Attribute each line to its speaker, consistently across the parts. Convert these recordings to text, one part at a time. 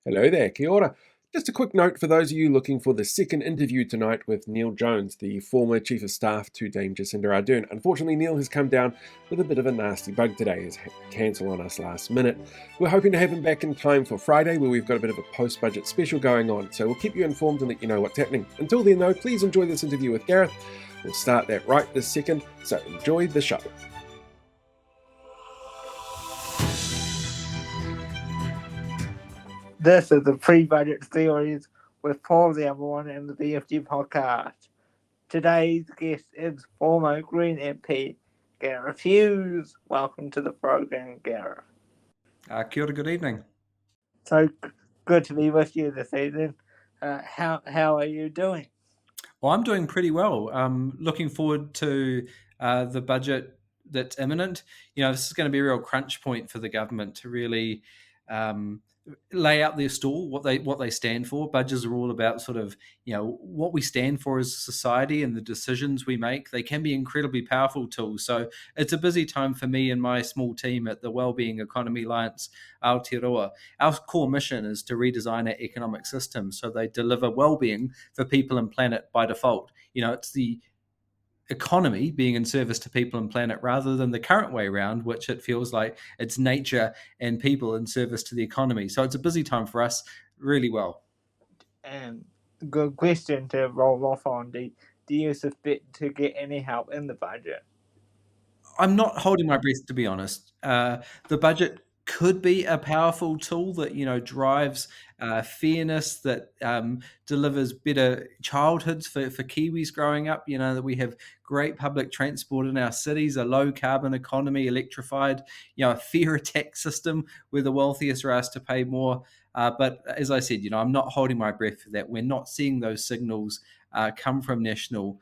Speaker 1: Hello there, kia ora. Just a quick note for those of you looking for the second interview tonight with Neil Jones, the former Chief of Staff to Dame Jacinda Ardern. Unfortunately, Neil has come down with a bit of a nasty bug today. He's had to cancel on us last minute. We're hoping to have him back in time for Friday, where we've got a bit of a post-budget special going on, so we'll keep you informed and let you know what's happening. Until then, though, please enjoy this interview with Gareth. We'll start that right this second, so enjoy the show.
Speaker 2: This is the pre-budget series with Paul the other one and the BFG Podcast. Today's guest is former Green MP Gareth Hughes. Welcome to the program, Gareth.
Speaker 3: Kia ora, good evening.
Speaker 2: So good to be with you this evening. How are you doing?
Speaker 3: Well, I'm doing pretty well. Looking forward to the budget that's imminent. This is going to be a real crunch point for the government to really lay out their stall, what they stand for. Budgets are all about sort of, what we stand for as a society and the decisions we make. They can be incredibly powerful tools. So it's a busy time for me and my small team at the Wellbeing Economic Alliance, Aotearoa. Our core mission is to redesign our economic system so they deliver well-being for people and planet by default. It's the economy being in service to people and planet rather than the current way around, which it feels like it's nature and people in service to the economy. So it's a busy time for us, really well.
Speaker 2: And good question to roll off on. Do you suspect to get any help in the budget?
Speaker 3: I'm not holding my breath, to be honest. The budget could be a powerful tool that drives fairness, that delivers better childhoods for Kiwis growing up. That we have great public transport in our cities, a low carbon economy, electrified, a fairer tax system where the wealthiest are asked to pay more. But as I said, I'm not holding my breath for that. We're not seeing those signals come from national.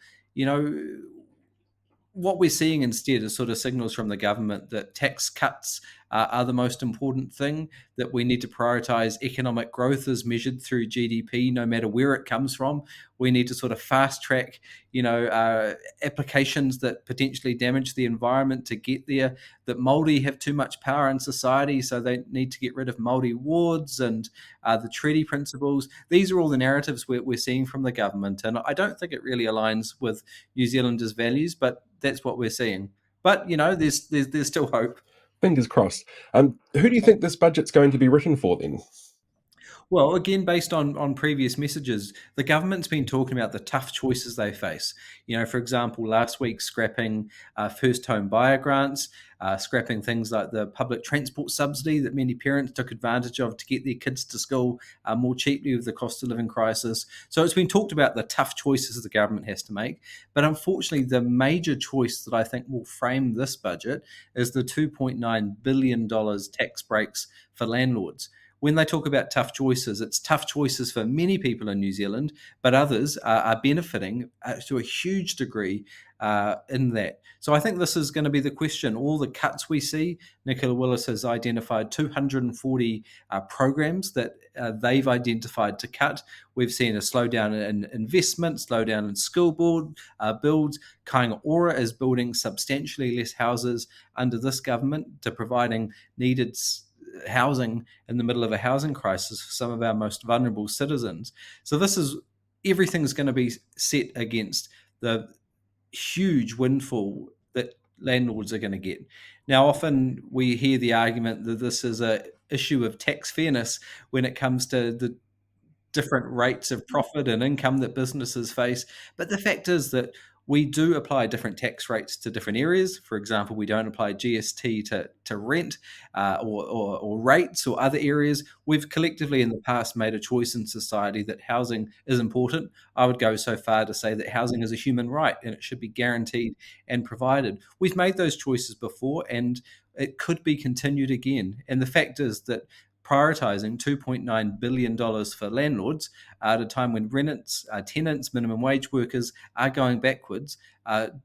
Speaker 3: What we're seeing instead is sort of signals from the government that tax cuts are the most important thing, that we need to prioritise economic growth as measured through GDP, no matter where it comes from. We need to sort of fast track, applications that potentially damage the environment to get there, that Māori have too much power in society, so they need to get rid of Māori wards and the treaty principles. These are all the narratives we're seeing from the government, and I don't think it really aligns with New Zealanders' values, but that's what we're seeing. But, there's still hope.
Speaker 1: Fingers crossed. Who do you think this budget's going to be written for then?
Speaker 3: Well, again, based on previous messages, the government's been talking about the tough choices they face. For example, last week scrapping first home buyer grants, scrapping things like the public transport subsidy that many parents took advantage of to get their kids to school more cheaply with the cost of living crisis. So it's been talked about the tough choices the government has to make. But unfortunately, the major choice that I think will frame this budget is the $2.9 billion tax breaks for landlords. When they talk about tough choices, it's tough choices for many people in New Zealand, but others are benefiting to a huge degree in that. So I think this is going to be the question. All the cuts we see, Nicola Willis has identified 240 programs that they've identified to cut. We've seen a slowdown in investment, slowdown in school board builds. Kāinga Ora is building substantially less houses under this government to providing needed housing in the middle of a housing crisis for some of our most vulnerable citizens. So everything's going to be set against the huge windfall that landlords are going to get. Now, often we hear the argument that this is an issue of tax fairness when it comes to the different rates of profit and income that businesses face. But the fact is that we do apply different tax rates to different areas. For example, we don't apply GST to rent or rates or other areas. We've collectively in the past made a choice in society that housing is important. I would go so far to say that housing is a human right and it should be guaranteed and provided. We've made those choices before and it could be continued again. And the fact is that prioritising $2.9 billion for landlords at a time when renters, tenants, minimum wage workers are going backwards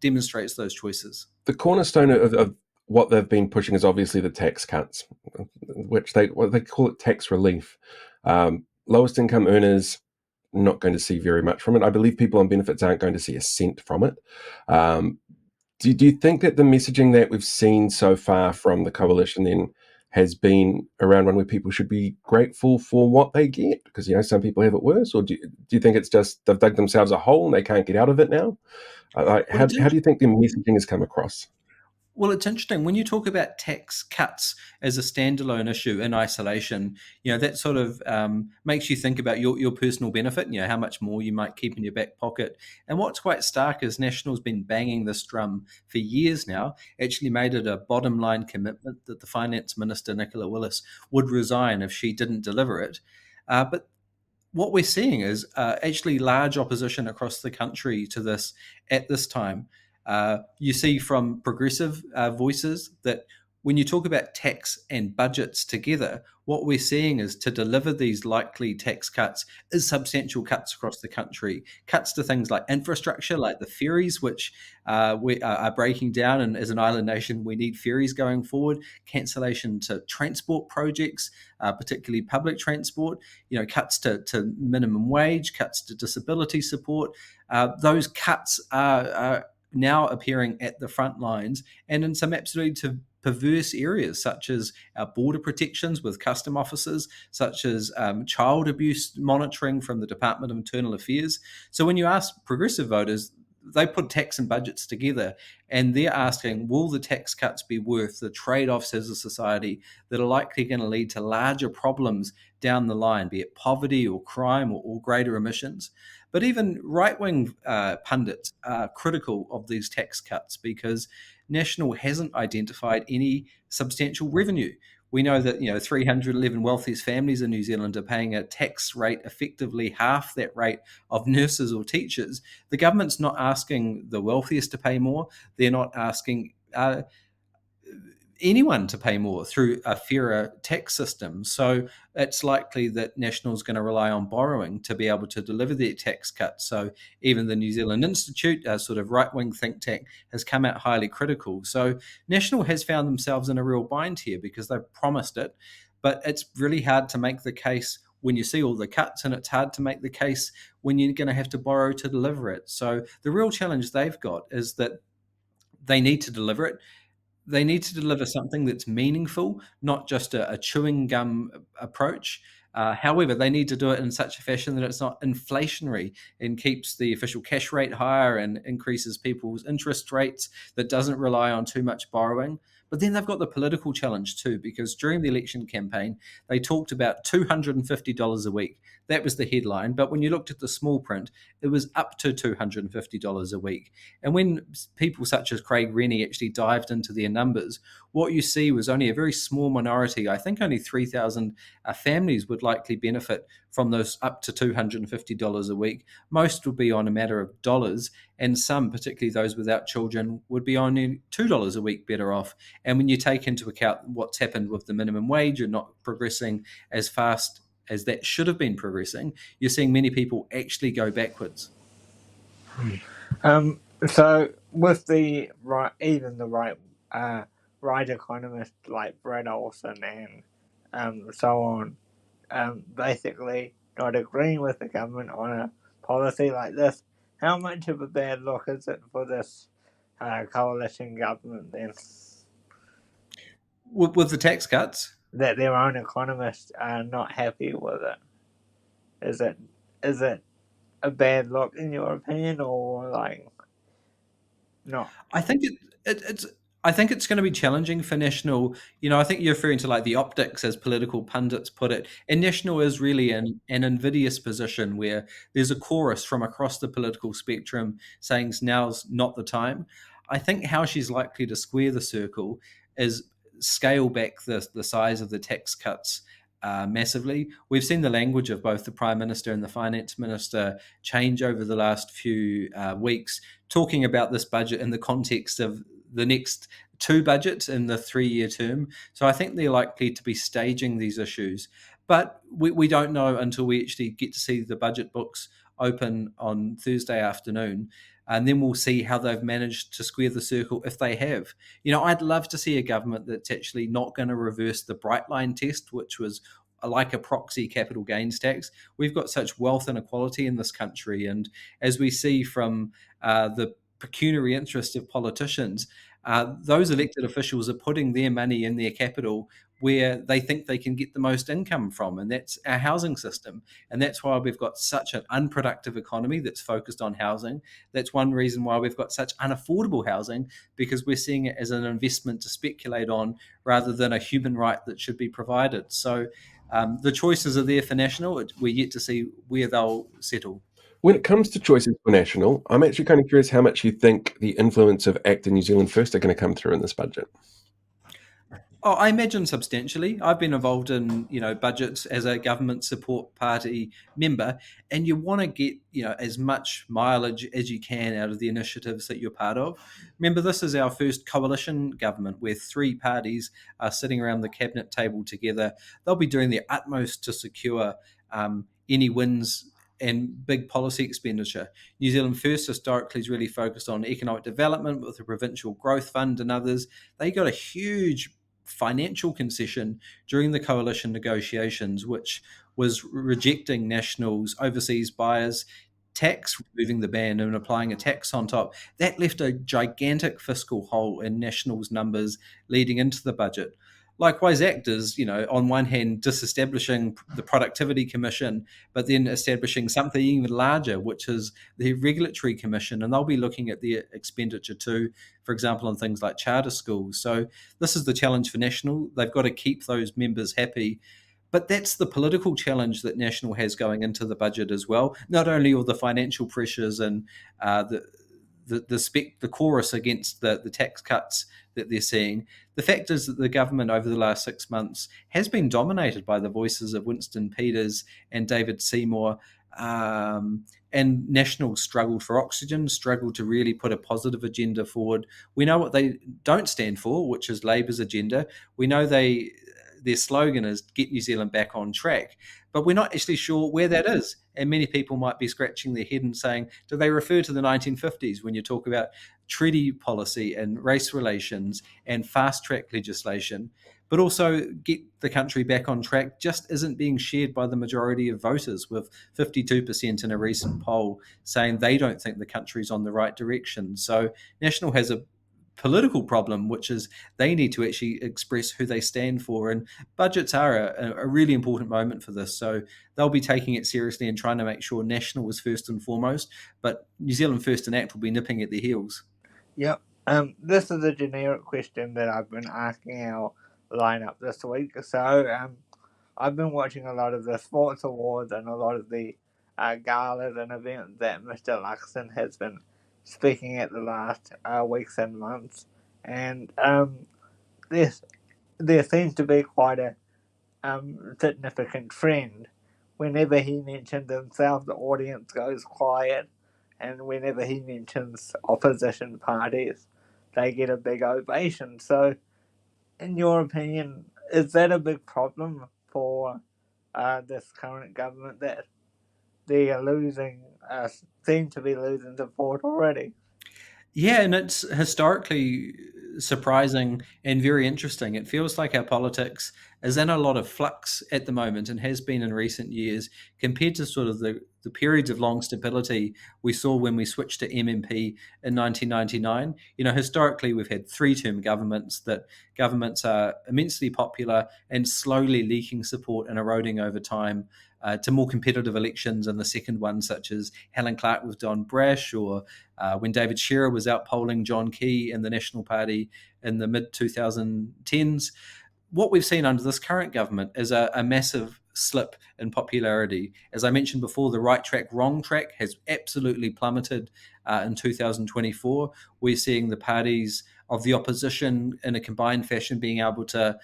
Speaker 3: demonstrates those choices.
Speaker 1: The cornerstone of what they've been pushing is obviously the tax cuts, which they call it tax relief. Lowest income earners not going to see very much from it. I believe people on benefits aren't going to see a cent from it. Do you think that the messaging that we've seen so far from the coalition then has been around one where people should be grateful for what they get? Because, some people have it worse. Or do you think it's just they've dug themselves a hole and they can't get out of it now?
Speaker 3: Well,
Speaker 1: How do you think their messaging has come across?
Speaker 3: Well, it's interesting when you talk about tax cuts as a standalone issue in isolation. That sort of makes you think about your personal benefit. How much more you might keep in your back pocket. And what's quite stark is National's been banging this drum for years now. Actually, made it a bottom line commitment that the Finance Minister Nicola Willis would resign if she didn't deliver it. But what we're seeing is actually large opposition across the country to this at this time. You see from progressive voices that when you talk about tax and budgets together, what we're seeing is to deliver these likely tax cuts is substantial cuts across the country. Cuts to things like infrastructure, like the ferries, which we are breaking down. And as an island nation, we need ferries going forward. Cancellation to transport projects, particularly public transport. Cuts to minimum wage, cuts to disability support. Those cuts are now appearing at the front lines and in some absolutely perverse areas, such as our border protections with custom officers, such as child abuse monitoring from the Department of Internal Affairs. So when you ask progressive voters, they put tax and budgets together and they're asking, will the tax cuts be worth the trade-offs as a society that are likely going to lead to larger problems down the line, be it poverty or crime or greater emissions? But even right-wing pundits are critical of these tax cuts because National hasn't identified any substantial revenue. We know that 311 wealthiest families in New Zealand are paying a tax rate effectively half that rate of nurses or teachers. The government's not asking the wealthiest to pay more. They're not asking anyone to pay more through a fairer tax system. So it's likely that National's going to rely on borrowing to be able to deliver their tax cuts. So even the New Zealand Institute, a sort of right-wing think tank, has come out highly critical. So National has found themselves in a real bind here because they've promised it, but it's really hard to make the case when you see all the cuts, and it's hard to make the case when you're going to have to borrow to deliver it. So the real challenge they've got is that they need to deliver it. They need to deliver something that's meaningful, not just a chewing gum approach. However, they need to do it in such a fashion that it's not inflationary and keeps the official cash rate higher and increases people's interest rates, that doesn't rely on too much borrowing. But then they've got the political challenge too, because during the election campaign, they talked about $250 a week. That was the headline. But when you looked at the small print, it was up to $250 a week. And when people such as Craig Rennie actually dived into their numbers, what you see was only a very small minority. I think only 3,000 families would likely benefit from those up to $250 a week. Most would be on a matter of dollars, and some, particularly those without children, would be on $2 a week better off. And when you take into account what's happened with the minimum wage and not progressing as fast as that should have been progressing, you're seeing many people actually go backwards.
Speaker 2: So with the right, even the right economists like Brett Olson and so on, basically not agreeing with the government on a policy like this, how much of a bad look is it for this coalition government then?
Speaker 3: With the tax cuts?
Speaker 2: That their own economists are not happy with it. Is it a bad look in your opinion, or like not?
Speaker 3: I think it's going to be challenging for National. I think you're referring to like the optics, as political pundits put it. And National is really in an invidious position where there's a chorus from across the political spectrum saying now's not the time. I think how she's likely to square the circle is scale back the size of the tax cuts massively. We've seen the language of both the Prime Minister and the Finance Minister change over the last few weeks, talking about this budget in the context of the next two budgets in the 3-year term. So I think they're likely to be staging these issues. But we don't know until we actually get to see the budget books open on Thursday afternoon. And then we'll see how they've managed to square the circle, if they have. I'd love to see a government that's actually not going to reverse the bright line test, which was like a proxy capital gains tax. We've got such wealth inequality in this country. And as we see from the pecuniary interest of politicians, those elected officials are putting their money in their capital where they think they can get the most income from, and that's our housing system. And that's why we've got such an unproductive economy that's focused on housing. That's one reason why we've got such unaffordable housing, because we're seeing it as an investment to speculate on rather than a human right that should be provided. So the choices are there for National. We're yet to see where they'll settle.
Speaker 1: When it comes to choices for National, I'm actually kind of curious how much you think the influence of ACT and New Zealand First are going to come through in this budget.
Speaker 3: Oh, I imagine substantially. I've been involved in, budgets as a government support party member, and you want to get, as much mileage as you can out of the initiatives that you're part of. Remember, this is our first coalition government where three parties are sitting around the cabinet table together. They'll be doing their utmost to secure any wins and big policy expenditure. New Zealand First historically is really focused on economic development with the Provincial Growth Fund and others. They got a huge financial concession during the coalition negotiations, which was rejecting National's overseas buyers tax, removing the ban and applying a tax on top. That left a gigantic fiscal hole in National's numbers leading into the budget. Likewise, ACT is, on one hand, disestablishing the Productivity Commission, but then establishing something even larger, which is the Regulatory Commission, and they'll be looking at their expenditure too, for example, on things like charter schools. So this is the challenge for National. They've got to keep those members happy. But that's the political challenge that National has going into the budget as well. Not only all the financial pressures and the chorus against the tax cuts that they're seeing. The fact is that the government over the last 6 months has been dominated by the voices of Winston Peters and David Seymour, and National struggled for oxygen, struggled to really put a positive agenda forward. We know what they don't stand for, which is Labour's agenda. We know their slogan is "Get New Zealand back on track," but we're not actually sure where that is. And many people might be scratching their head and saying, do they refer to the 1950s when you talk about treaty policy and race relations and fast-track legislation? But also get the country back on track just isn't being shared by the majority of voters, with 52% in a recent poll saying they don't think the country's on the right direction. So National has a political problem, which is they need to actually express who they stand for, and budgets are a really important moment for this. So they'll be taking it seriously and trying to make sure National is first and foremost, but New Zealand First and ACT will be nipping at their heels.
Speaker 2: Yep. This is a generic question that I've been asking our lineup this week. So I've been watching a lot of the sports awards and a lot of the galas and events that Mr. Luxon has been speaking at the last weeks and months, and there seems to be quite a significant trend. Whenever he mentions himself, the audience goes quiet, and whenever he mentions opposition parties, they get a big ovation. So, in your opinion, is that a big problem for this current government, that they are seem to be losing support already?
Speaker 3: Yeah, and it's historically surprising and very interesting. It feels like our politics is in a lot of flux at the moment and has been in recent years, compared to sort of the periods of long stability we saw when we switched to MMP in 1999. Historically, we've had three-term governments are immensely popular and slowly leaking support and eroding over time to more competitive elections, and the second one, such as Helen Clark with Don Brash, or when David Shearer was outpolling John Key in the National Party in the mid-2010s. What we've seen under this current government is a massive slip in popularity. As I mentioned before, the right track, wrong track has absolutely plummeted in 2024. We're seeing the parties of the opposition in a combined fashion being able to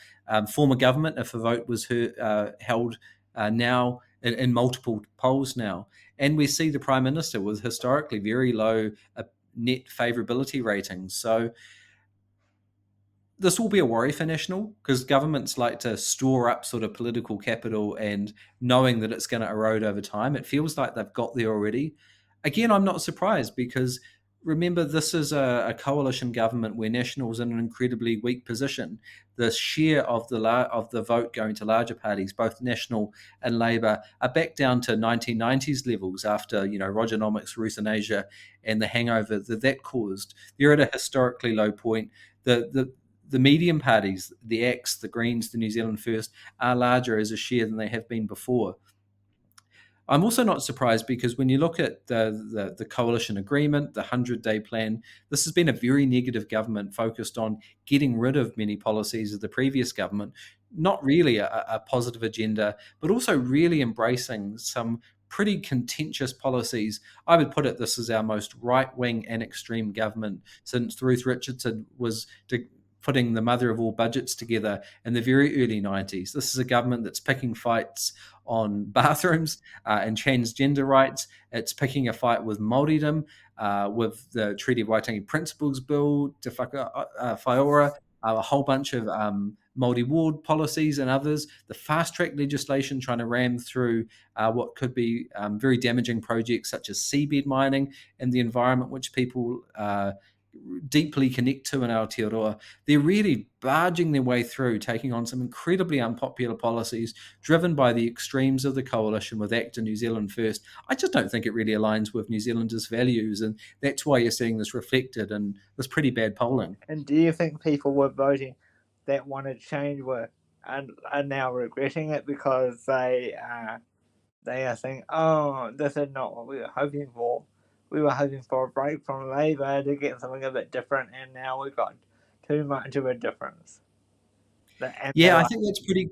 Speaker 3: form a government if a vote was held now in multiple polls now. And we see the Prime Minister with historically very low net favourability ratings. So this will be a worry for National, because governments like to store up sort of political capital, and knowing that it's going to erode over time, it feels like they've got there already. Again, I'm not surprised, because remember, this is a coalition government where National's in an incredibly weak position. The share of the vote going to larger parties, both National and Labour, are back down to 1990s levels after Rogernomics, Ruthanasia, and the hangover that caused. They're at a historically low point. The The medium parties, the ACTs, the Greens, the New Zealand First, are larger as a share than they have been before. I'm also not surprised because when you look at the coalition agreement, the 100-day plan, this has been a very negative government focused on getting rid of many policies of the previous government, not really a positive agenda, but also really embracing some pretty contentious policies. I would put it, this is our most right-wing and extreme government since Ruth Richardson was putting the mother of all budgets together in the very early 90s. This is a government that's picking fights on bathrooms and transgender rights. It's picking a fight with Māoridom, with the Treaty of Waitangi Principles Bill, Te Whakaora, a whole bunch of Māori ward policies and others, the fast-track legislation trying to ram through what could be very damaging projects such as seabed mining and the environment which people deeply connect to in Aotearoa. They're really barging their way through, taking on some incredibly unpopular policies driven by the extremes of the coalition with ACT and New Zealand First. I just don't think it really aligns with New Zealanders' values, and that's why you're seeing this reflected in this pretty bad polling.
Speaker 2: And do you think people were voting that wanted change are now regretting it because they are saying, oh, this is not what we were hoping for. We were hoping for a break from Labour to get something a bit different, and now we've got too much of a difference.
Speaker 3: I think that's pretty.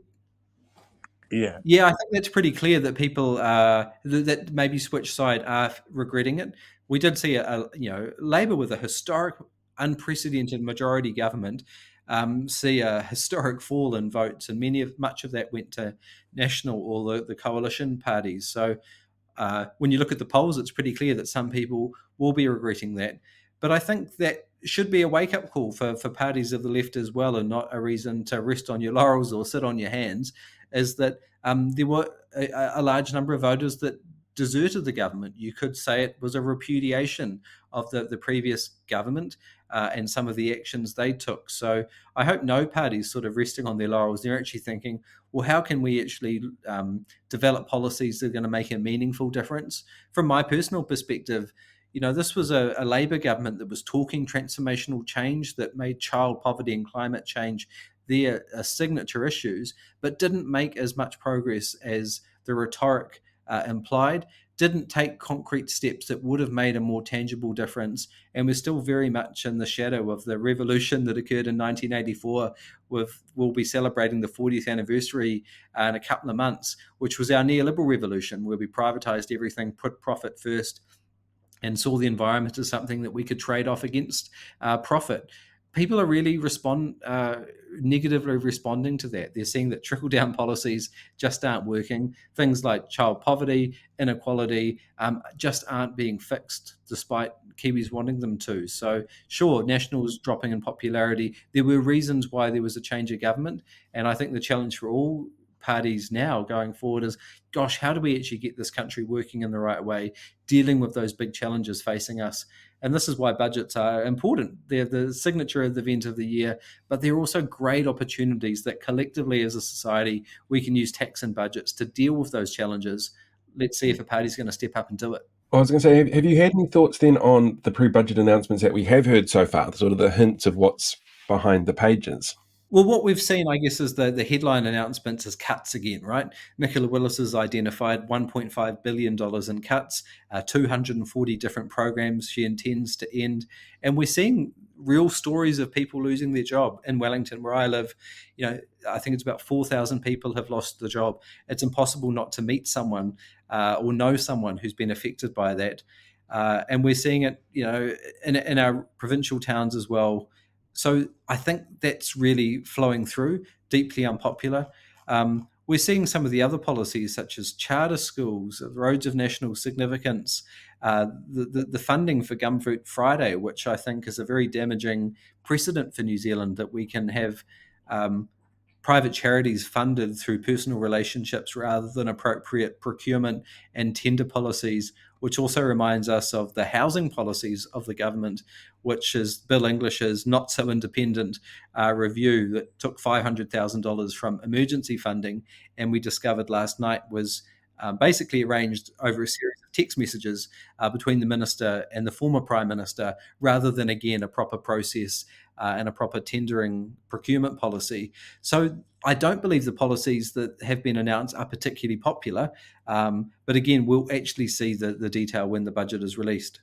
Speaker 1: Yeah,
Speaker 3: I think that's pretty clear that people that maybe switch side are regretting it. We did see Labour with a historic, unprecedented majority government see a historic fall in votes, and much of that went to national or the coalition parties. So when you look at the polls, it's pretty clear that some people will be regretting that. But I think that should be a wake-up call for parties of the left as well, and not a reason to rest on your laurels or sit on your hands, is that there were a large number of voters that deserted the government. You could say it was a repudiation of the previous government and some of the actions they took. So I hope no party's sort of resting on their laurels. They're actually thinking, well, how can we actually develop policies that are going to make a meaningful difference? From my personal perspective, this was a Labour government that was talking transformational change, that made child poverty and climate change their signature issues, but didn't make as much progress as the rhetoric implied, didn't take concrete steps that would have made a more tangible difference, and we're still very much in the shadow of the revolution that occurred in 1984. We'll be celebrating the 40th anniversary in a couple of months, which was our neoliberal revolution, where we privatised everything, put profit first, and saw the environment as something that we could trade off against profit. People are really negatively responding to that. They're seeing that trickle-down policies just aren't working. Things like child poverty, inequality, just aren't being fixed, despite Kiwis wanting them to. So, sure, National's dropping in popularity. There were reasons why there was a change of government, and I think the challenge for all parties now going forward is, gosh, how do we actually get this country working in the right way, dealing with those big challenges facing us? And this is why budgets are important. They're the signature event of the year, but they're also great opportunities that collectively as a society we can use tax and budgets to deal with those challenges. Let's see if a party's going to step up and do it.
Speaker 1: I was going to say, have you had any thoughts then on the pre-budget announcements that we have heard so far, sort of the hints of what's behind the pages?
Speaker 3: Well, what we've seen, I guess, is the headline announcements is cuts again, right? Nicola Willis has identified $1.5 billion in cuts, 240 different programs she intends to end. And we're seeing real stories of people losing their job. In Wellington, where I live, I think it's about 4,000 people have lost the job. It's impossible not to meet someone or know someone who's been affected by that. And we're seeing it, in our provincial towns as well. So I think that's really flowing through, deeply unpopular. We're seeing some of the other policies, such as charter schools, roads of national significance, the funding for Gumfruit Friday, which I think is a very damaging precedent for New Zealand, that we can have private charities funded through personal relationships rather than appropriate procurement and tender policies, which also reminds us of the housing policies of the government, which is Bill English's not so independent review that took $500,000 from emergency funding, and we discovered last night was basically arranged over a series of text messages between the minister and the former prime minister, rather than, again, a proper process and a proper tendering procurement policy. So I don't believe the policies that have been announced are particularly popular. But again, we'll actually see the detail when the budget is released.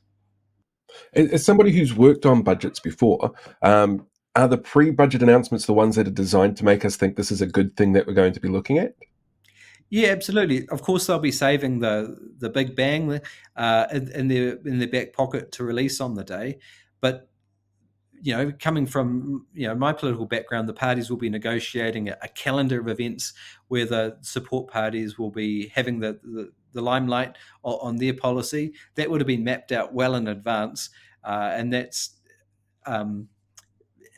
Speaker 1: As somebody who's worked on budgets before, are the pre-budget announcements the ones that are designed to make us think this is a good thing that we're going to be looking at?
Speaker 3: Yeah, absolutely. Of course, they'll be saving the big bang in their back pocket to release on the day. But coming from my political background, the parties will be negotiating a calendar of events where the support parties will be having the limelight on their policy. That would have been mapped out well in advance, and that's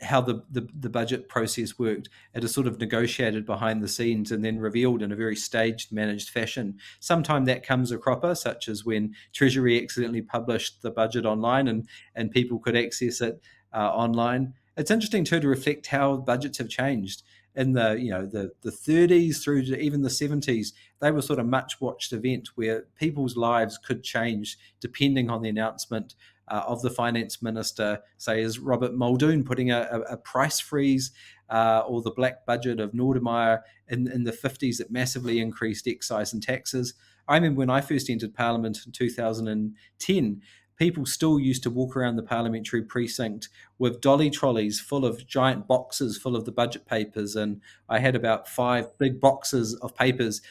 Speaker 3: how the budget process worked. It is sort of negotiated behind the scenes and then revealed in a very staged, managed fashion. Sometimes that comes a cropper, such as when Treasury accidentally published the budget online and people could access it online. It's interesting too to reflect how budgets have changed. In the 30s through to even the 70s, they were sort of much watched event where people's lives could change depending on the announcement of the finance minister, say as Robert Muldoon putting a price freeze or the black budget of Nordemeyer in the 50s that massively increased excise and taxes. I remember when I first entered Parliament in 2010, people still used to walk around the parliamentary precinct with dolly trolleys full of giant boxes full of the budget papers. And I had about 5 big boxes of papers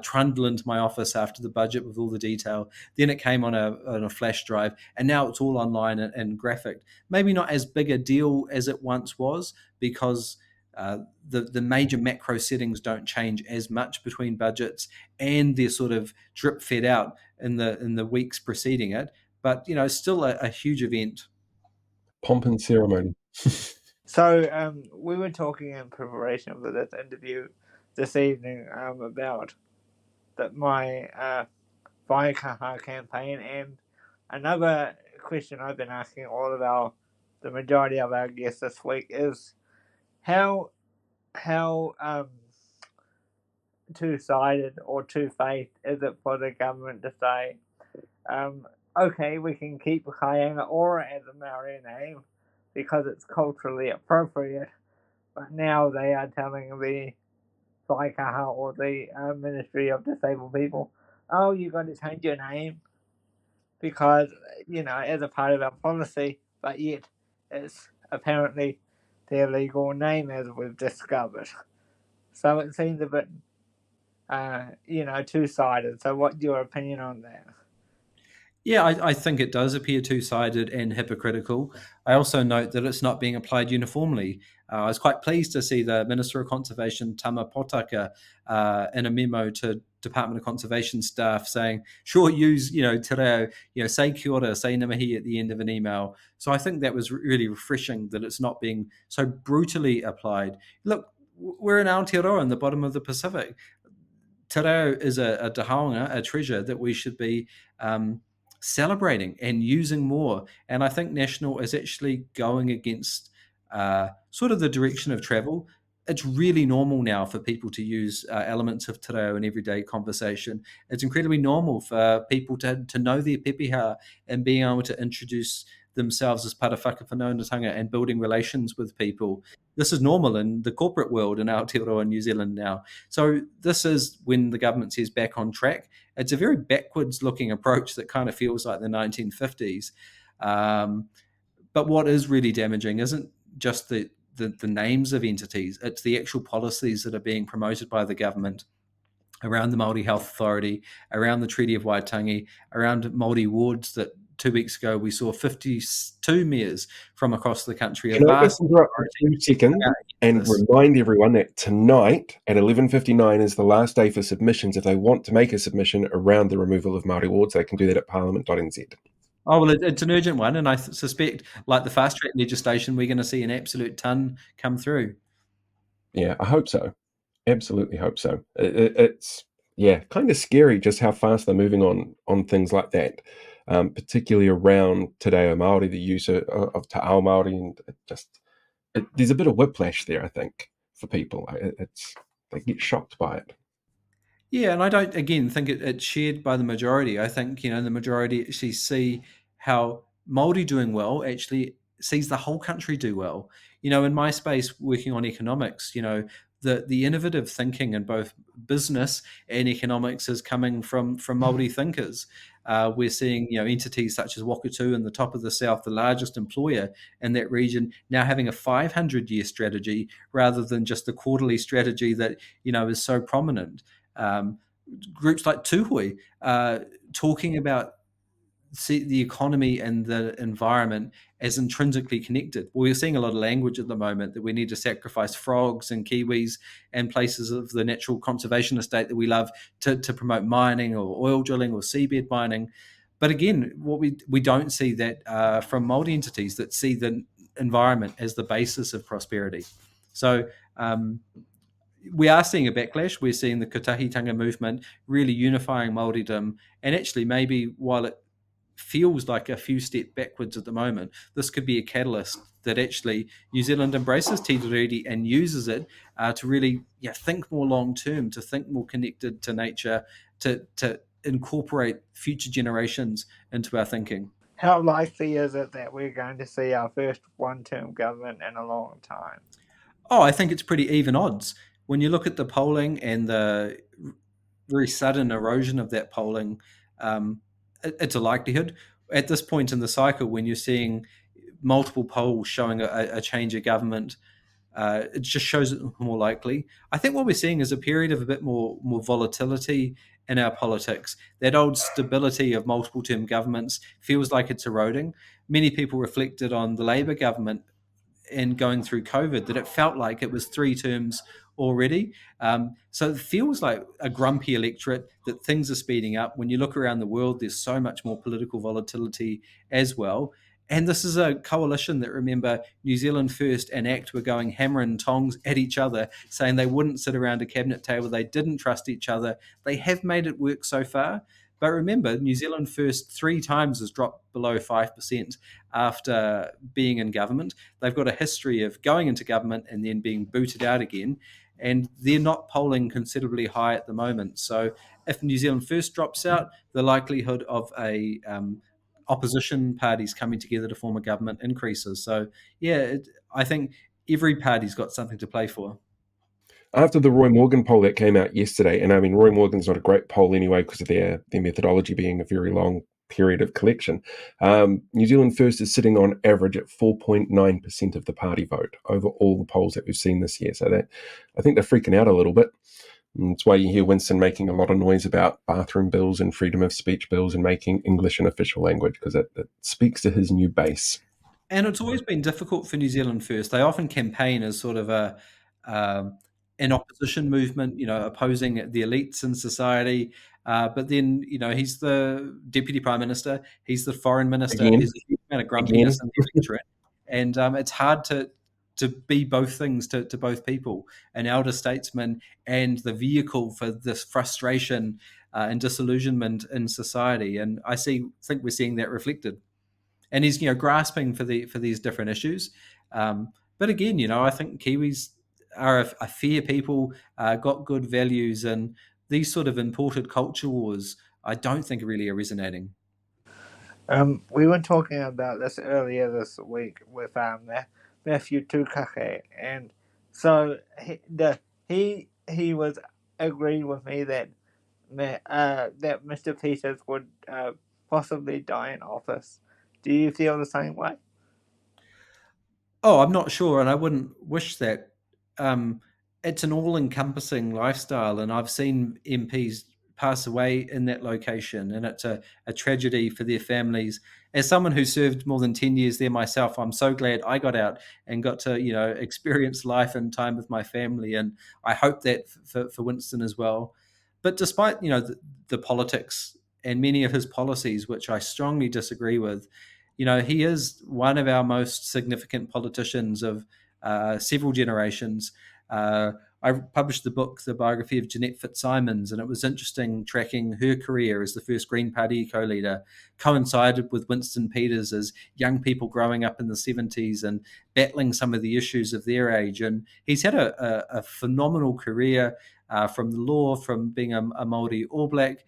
Speaker 3: trundle into my office after the budget with all the detail. Then it came on a flash drive, and now it's all online and graphic. Maybe not as big a deal as it once was, because the major macro settings don't change as much between budgets, and they're sort of drip fed out in the weeks preceding it. But still a huge event.
Speaker 1: Pomp and ceremony.
Speaker 2: So we were talking in preparation for this interview this evening about my Waikaha campaign, and another question I've been asking the majority of our guests this week is how two-sided or two-faced is it for the government to say, okay, we can keep Kaianga Ora as a Maori name because it's culturally appropriate, but now they are telling the Waikaha or the Ministry of Disabled People, oh, you've got to change your name because, as a part of our policy, but yet it's apparently their legal name, as we've discovered. So it seems a bit, two-sided. So what's your opinion on that?
Speaker 3: Yeah, I think it does appear two-sided and hypocritical. I also note that it's not being applied uniformly. I was quite pleased to see the Minister of Conservation, Tama Potaka, in a memo to Department of Conservation staff saying, sure, use, te reo, say kia ora, say namahi at the end of an email. So I think that was really refreshing that it's not being so brutally applied. Look, we're in Aotearoa in the bottom of the Pacific. Te reo is a tahaonga, a treasure that we should be celebrating and using more. And I think National is actually going against sort of the direction of travel. It's really normal now for people to use elements of te reo in everyday conversation. It's incredibly normal for people to know their pepeha and being able to introduce themselves as part of whakawhanaungatanga and building relations with people. This is normal in the corporate world in Aotearoa New Zealand now. So this is when the government says back on track. It's a very backwards-looking approach that kind of feels like the 1950s. But what is really damaging isn't just the names of entities, it's the actual policies that are being promoted by the government around the Māori Health Authority, around the Treaty of Waitangi, around Māori wards that 2 weeks ago we saw 52 mayors from across the country.
Speaker 1: Can I just interrupt for 2 seconds and remind everyone that tonight at 11:59 is the last day for submissions. If they want to make a submission around the removal of Māori wards, they can do that at parliament.nz.
Speaker 3: Oh, well, it's an urgent one, and I suspect, like the fast-track legislation, we're going to see an absolute ton come through.
Speaker 1: Yeah, I hope so. Absolutely hope so. It's kind of scary just how fast they're moving on things like that, particularly around Te Reo Māori, the use of Te Ao Māori, and there's a bit of whiplash there, I think, for people. They get shocked by it.
Speaker 3: Yeah, and I don't, again, think it's shared by the majority. I think, the majority actually see how Māori doing well actually sees the whole country do well. In my space, working on economics, the innovative thinking in both business and economics is coming from Māori thinkers. We're seeing, entities such as Wakatu in the top of the South, the largest employer in that region, now having a 500-year strategy rather than just the quarterly strategy that, is so prominent. Um, Groups like Tuhui talking about the economy and the environment as intrinsically connected. Well, we're seeing a lot of language at the moment that we need to sacrifice frogs and kiwis and places of the natural conservation estate that we love to promote mining or oil drilling or seabed mining. But again, what we don't see that from Māori entities that see the environment as the basis of prosperity. So we are seeing a backlash. We're seeing the Kotahitanga movement really unifying Māoridom, and actually maybe while it feels like a few steps backwards at the moment, this could be a catalyst that actually New Zealand embraces Te Tiriti and uses it to really think more long term, to think more connected to nature, to incorporate future generations into our thinking.
Speaker 2: How likely is it that we're going to see our first one-term government in a long time?
Speaker 3: Oh, I think it's pretty even odds. When you look at the polling and the very sudden erosion of that polling, it's a likelihood. At this point in the cycle, when you're seeing multiple polls showing a change of government, it just shows it more likely. I think what we're seeing is a period of a bit more volatility in our politics. That old stability of multiple term governments feels like it's eroding. Many people reflected on the Labor government and going through COVID that it felt like it was 3 terms already. So it feels like a grumpy electorate, that things are speeding up. When you look around the world, there's so much more political volatility as well. And this is a coalition that, remember, New Zealand First and ACT were going hammer and tongs at each other, saying they wouldn't sit around a cabinet table. They didn't trust each other. They have made it work so far. But remember, New Zealand First 3 times has dropped below 5% after being in government. They've got a history of going into government and then being booted out again. And they're not polling considerably high at the moment. So if New Zealand First drops out, the likelihood of a opposition parties coming together to form a government increases. So, I think every party's got something to play for.
Speaker 1: After the Roy Morgan poll that came out yesterday, and I mean, Roy Morgan's not a great poll anyway because of their methodology being a very long period of collection. New Zealand First is sitting on average at 4.9% of the party vote over all the polls that we've seen this year. So that I think they're freaking out a little bit. And that's why you hear Winston making a lot of noise about bathroom bills and freedom of speech bills and making English an official language, because it speaks to his new base.
Speaker 3: And it's always been difficult for New Zealand First. They often campaign as sort of an opposition movement, opposing the elites in society. But then, he's the deputy prime minister, he's the foreign minister.
Speaker 1: Again,
Speaker 3: There's a huge amount of grumpiness in the electorate, and it's hard to be both things to both people, an elder statesman and the vehicle for this frustration and disillusionment in society. And I think we're seeing that reflected. And he's grasping for these different issues. But again, I think Kiwis are a fair people, got good values, and these sort of imported culture wars, I don't think really are resonating.
Speaker 2: We were talking about this earlier this week with Matthew Tukake, and so he was agreed with me that that Mr. Peters would possibly die in office. Do you feel the same way?
Speaker 3: Oh, I'm not sure, and I wouldn't wish that. It's an all-encompassing lifestyle, and I've seen MPs pass away in that location, and it's a tragedy for their families. As someone who served more than 10 years there myself, I'm so glad I got out and got to, experience life and time with my family, and I hope that for Winston as well. But despite, the politics and many of his policies, which I strongly disagree with, he is one of our most significant politicians of several generations. I published the book, The Biography of Jeanette Fitzsimons, and it was interesting tracking her career as the first Green Party eco-leader, coincided with Winston Peters as young people growing up in the 70s and battling some of the issues of their age. And he's had a phenomenal career from the law, from being a Māori All Black,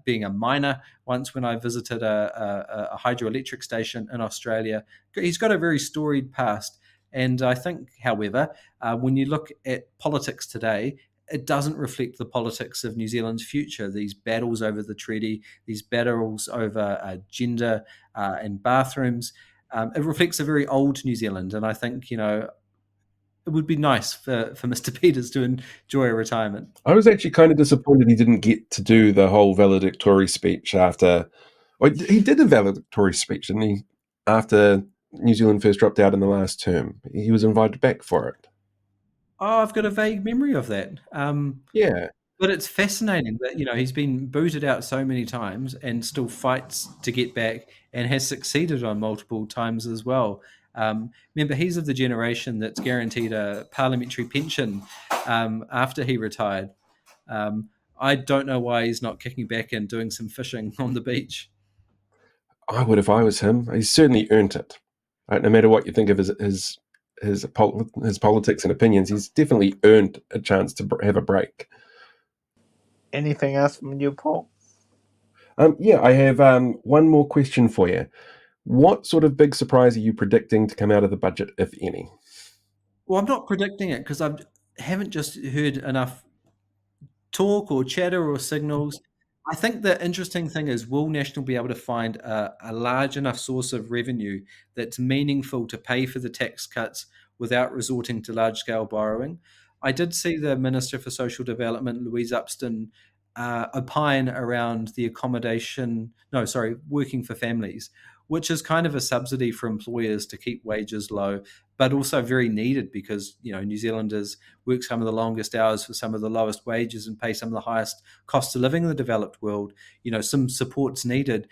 Speaker 3: being a miner once when I visited a hydroelectric station in Australia. He's got a very storied past. And I think, however, when you look at politics today, it doesn't reflect the politics of New Zealand's future. These battles over the treaty, these battles over gender and bathrooms, it reflects a very old New Zealand. And I think, it would be nice for Mr. Peters to enjoy a retirement.
Speaker 1: I was actually kind of disappointed he didn't get to do the whole valedictory speech after. Well, he did a valedictory speech, didn't he? After New Zealand first dropped out in the last term, he was invited back for it.
Speaker 3: Oh, I've got a vague memory of that.
Speaker 1: Yeah.
Speaker 3: But it's fascinating that, he's been booted out so many times and still fights to get back and has succeeded on multiple times as well. Remember, he's of the generation that's guaranteed a parliamentary pension after he retired. I don't know why he's not kicking back and doing some fishing on the beach.
Speaker 1: I would if I was him. He's certainly earned it. Right? No matter what you think of his politics and opinions, he's definitely earned a chance to have a break.
Speaker 2: Anything else from you, Paul?
Speaker 1: Yeah, I have one more question for you. What sort of big surprise are you predicting to come out of the budget, if any?
Speaker 3: Well, I'm not predicting it because I haven't just heard enough talk or chatter or signals. I think the interesting thing is, will National be able to find a large enough source of revenue that's meaningful to pay for the tax cuts without resorting to large-scale borrowing? I did see the Minister for Social Development, Louise Upston, opine around the working for families, which is kind of a subsidy for employers to keep wages low, but also very needed because, New Zealanders work some of the longest hours for some of the lowest wages and pay some of the highest cost of living in the developed world. Some support's needed.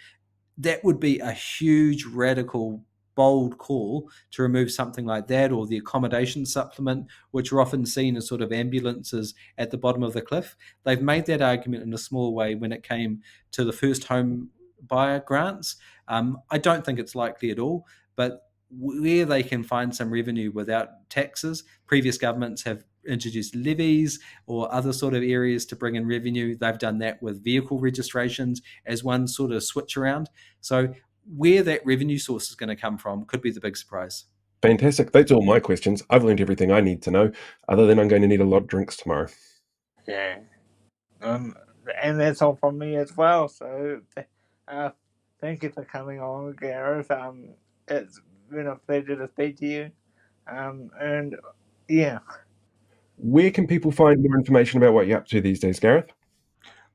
Speaker 3: That would be a huge, radical, bold call to remove something like that, or the accommodation supplement, which are often seen as sort of ambulances at the bottom of the cliff. They've made that argument in a small way when it came to the first home buyer grants. I don't think it's likely at all, but where they can find some revenue without taxes, previous governments have introduced levies or other sort of areas to bring in revenue. They've done that with vehicle registrations as one sort of switch around. So where that revenue source is going to come from could be the big surprise.
Speaker 1: Fantastic. That's all my questions. I've learned everything I need to know, other than I'm going to need a lot of drinks tomorrow.
Speaker 2: Yeah. And that's all from me as well. So thank you for coming on, Gareth. It's been a pleasure to speak to you. And yeah.
Speaker 1: Where can people find more information about what you're up to these days, Gareth?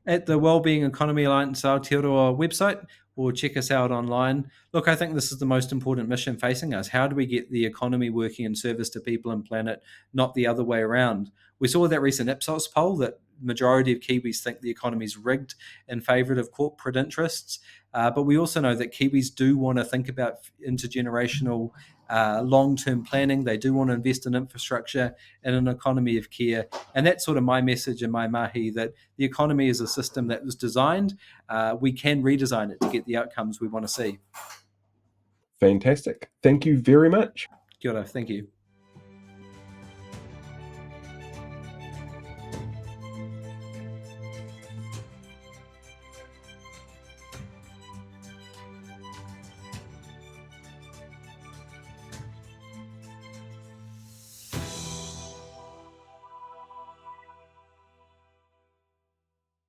Speaker 3: At the Wellbeing Economic Alliance Aotearoa website, or check us out online. Look, I think this is the most important mission facing us. How do we get the economy working in service to people and planet, not the other way around? We saw that recent Ipsos poll that majority of Kiwis think the economy is rigged in favour of corporate interests. But we also know that Kiwis do want to think about intergenerational long-term planning. They do want to invest in infrastructure and an economy of care. And that's sort of my message and my mahi, that the economy is a system that was designed. We can redesign it to get the outcomes we want to see.
Speaker 1: Fantastic. Thank you very much.
Speaker 3: Kia ora. Thank you.